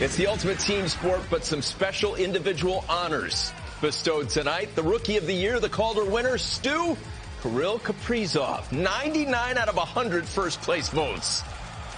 It's the ultimate team sport, but some special individual honors bestowed tonight. The Rookie of the Year, the Calder winner, Stu Kirill Kaprizov. 99 out of 100 first-place votes.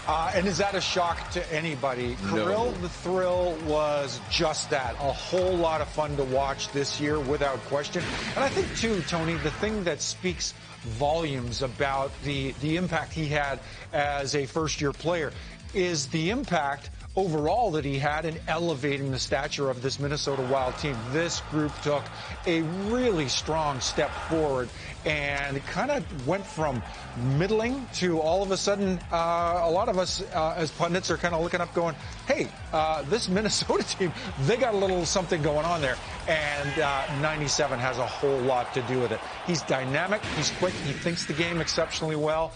And is that a shock to anybody? No. Kirill the Thrill was just that. A whole lot of fun to watch this year, without question. And I think, too, Tony, the thing that speaks volumes about the impact he had as a first-year player is the impact overall that he had in elevating the stature of this Minnesota Wild team. This group took a really strong step forward and kind of went from middling to all of a sudden, a lot of us as pundits are kind of looking up going, hey, this Minnesota team, they got a little something going on there. And 97 has a whole lot to do with it. He's dynamic, he's quick, he thinks the game exceptionally well.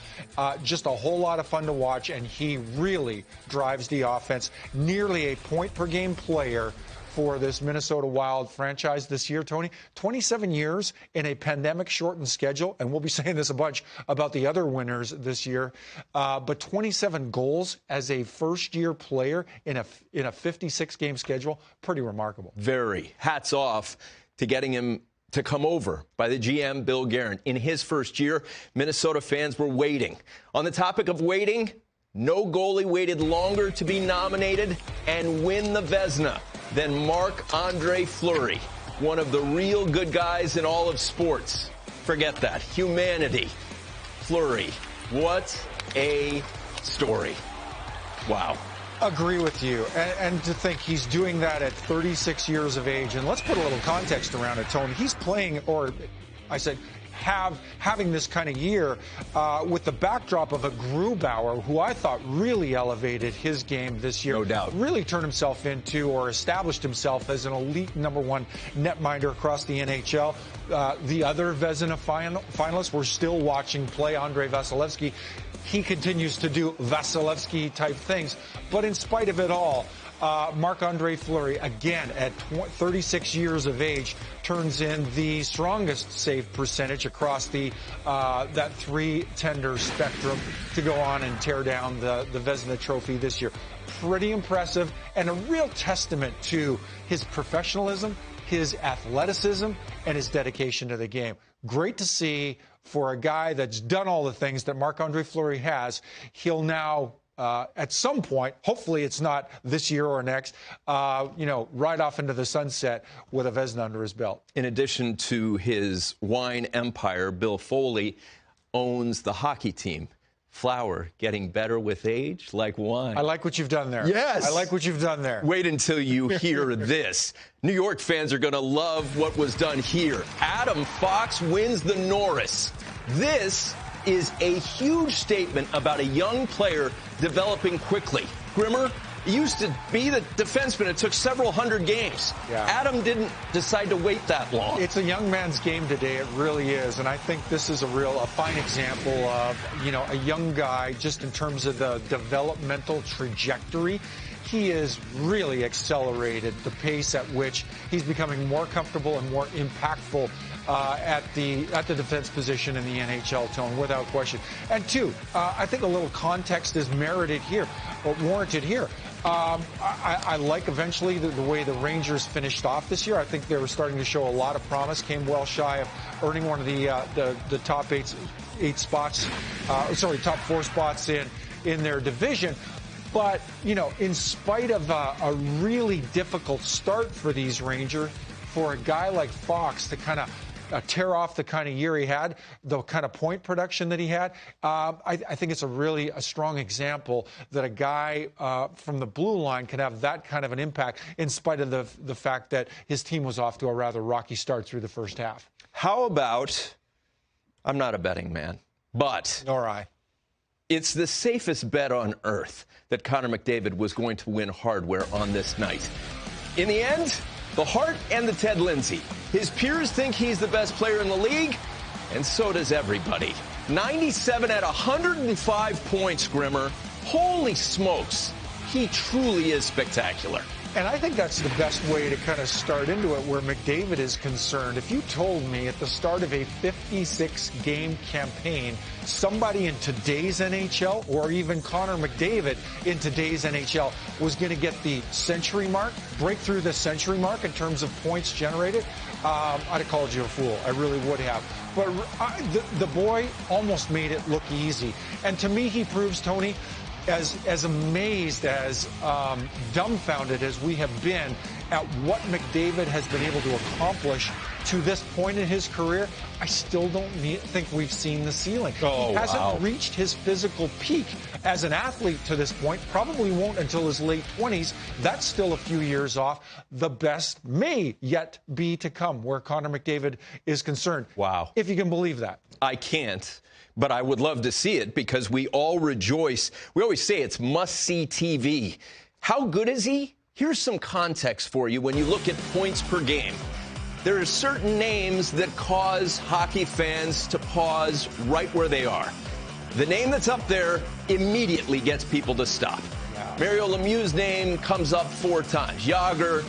Just a whole lot of fun to watch, and he really drives the offense. Nearly a point-per-game player for this Minnesota Wild franchise this year, Tony. 27 years in a pandemic-shortened schedule, and we'll be saying this a bunch about the other winners this year, but 27 goals as a first-year player in a 56-game schedule, pretty remarkable. Very. Hats off to getting him to come over by the GM, Bill Guerin. In his first year, Minnesota fans were waiting. On the topic of waiting, no goalie waited longer to be nominated and win the Vezina than Marc-Andre Fleury, one of the real good guys in all of sports. Forget that. Humanity. Fleury. What a story. Wow. Agree with you. And to think he's doing that at 36 years of age. And let's put a little context around it, Tony. He's playing, or I said, having this kind of year with the backdrop of a Grubauer, who I thought really elevated his game this year. No doubt. Really turned himself into, or established himself as, an elite #1 netminder across the NHL. The other Vezina finalists we're still watching play, Andrei Vasilevsky. He continues to do Vasilevsky-type things. But in spite of it all, Marc-Andre Fleury, again, at 36 years of age, turns in the strongest save percentage across that three-tender spectrum to go on and tear down the Vezina Trophy this year. Pretty impressive, and a real testament to his professionalism, his athleticism, and his dedication to the game. Great to see for a guy that's done all the things that Marc-Andre Fleury has. He'll now, at some point, hopefully it's not this year or next, ride off into the sunset with a Vezina under his belt. In addition to his wine empire, Bill Foley owns the hockey team. Flower getting better with age, like wine. I like what you've done there. Yes. I like what you've done there. Wait until you hear this. New York fans are going to love what was done here. Adam Fox wins the Norris. This is a huge statement about a young player developing quickly. Grimmer, he used to be the defenseman. It took several hundred games. Yeah. Adam didn't decide to wait that long. It's a young man's game today. It really is. And I think this is a fine example of, a young guy just in terms of the developmental trajectory. He has really accelerated the pace at which he's becoming more comfortable and more impactful at the defense position in the NHL, Tone, without question. And two, I think a little context is warranted here. I like eventually the way the Rangers finished off this year. I think they were starting to show a lot of promise, came well shy of earning one of the top top 4 spots in their division. But, in spite of a really difficult start for these Rangers, for a guy like Fox to kind of tear off the kind of year he had, the kind of point production that he had, I think it's a strong example that a guy from the blue line can have that kind of an impact in spite of the fact that his team was off to a rather rocky start through the first half. How about, I'm not a betting man, but... Nor I. It's the safest bet on earth that Connor McDavid was going to win hardware on this night. In the end, the Hart and the Ted Lindsay. His peers think he's the best player in the league, and so does everybody. 97 at 105 points, Grimmer. Holy smokes. He truly is spectacular. And I think that's the best way to kind of start into it where McDavid is concerned. If you told me at the start of a 56-game campaign, somebody in today's NHL or even Connor McDavid in today's NHL was going to get the century mark, break through the century mark in terms of points generated, I'd have called you a fool. I really would have. But the boy almost made it look easy. And to me, he proves, Tony, as amazed, as dumbfounded as we have been at what McDavid has been able to accomplish to this point in his career, I still don't think we've seen the ceiling. Oh, he hasn't reached his physical peak as an athlete to this point, probably won't until his late 20s. That's still a few years off. The best may yet be to come where Connor McDavid is concerned. Wow. If you can believe that. I can't, but I would love to see it because we all rejoice. We always say it's must-see TV. How good is he? Here's some context for you when you look at points per game. There are certain names that cause hockey fans to pause right where they are. The name that's up there immediately gets people to stop. Wow. Mario Lemieux's name comes up 4 times. Jágr,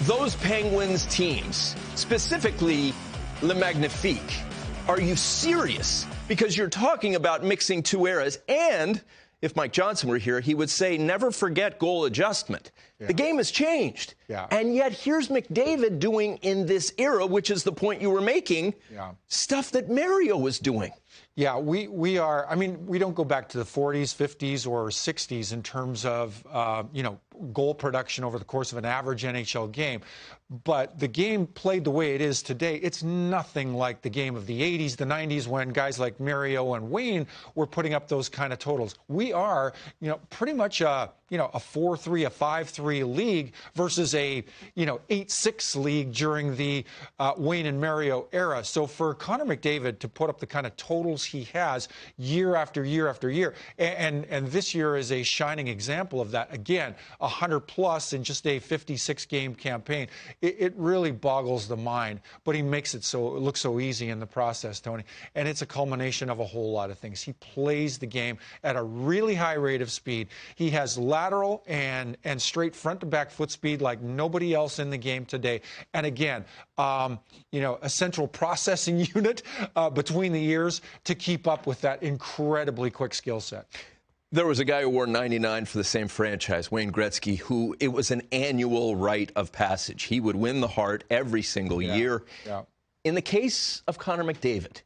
those Penguins teams, specifically Le Magnifique, are you serious? Because you're talking about mixing 2 eras, and if Mike Johnson were here, he would say, never forget goal adjustment. Yeah. The game has changed. Yeah. And yet here's McDavid doing in this era, which is the point you were making, stuff that Mario was doing. Yeah, we are. I mean, we don't go back to the 40s, 50s, or 60s in terms of, goal production over the course of an average NHL game. But the game played the way it is today, it's nothing like the game of the 80s, the 90s, when guys like Mario and Wayne were putting up those kind of totals. We are, pretty much a 4-3, a 5-3 league versus a, 8-6 league during the Wayne and Mario era. So for Connor McDavid to put up the kind of totals he has year after year after year, and this year is a shining example of that. Again, 100+ in just a 56-game campaign. It really boggles the mind, but he makes it look so easy in the process, Tony. And it's a culmination of a whole lot of things. He plays the game at a really high rate of speed. He has lateral and straight front-to-back foot speed like nobody else in the game today. And again, a central processing unit between the ears to keep up with that incredibly quick skill set. There was a guy who wore 99 for the same franchise, Wayne Gretzky, who it was an annual rite of passage. He would win the Hart every single year. Yeah. In the case of Connor McDavid,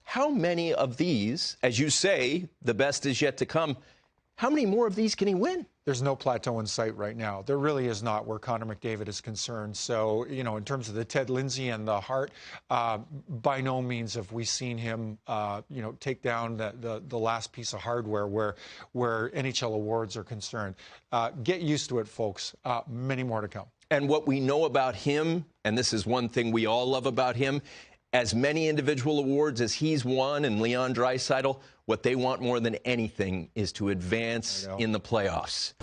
how many of these, as you say, the best is yet to come, how many more of these can he win? There's no plateau in sight right now. There really is not where Connor McDavid is concerned. So, in terms of the Ted Lindsay and the Hart, by no means have we seen him, take down the last piece of hardware where NHL awards are concerned. Get used to it, folks. Many more to come. And what we know about him, and this is one thing we all love about him, as many individual awards as he's won and Leon Draisaitl, what they want more than anything is to advance in the playoffs.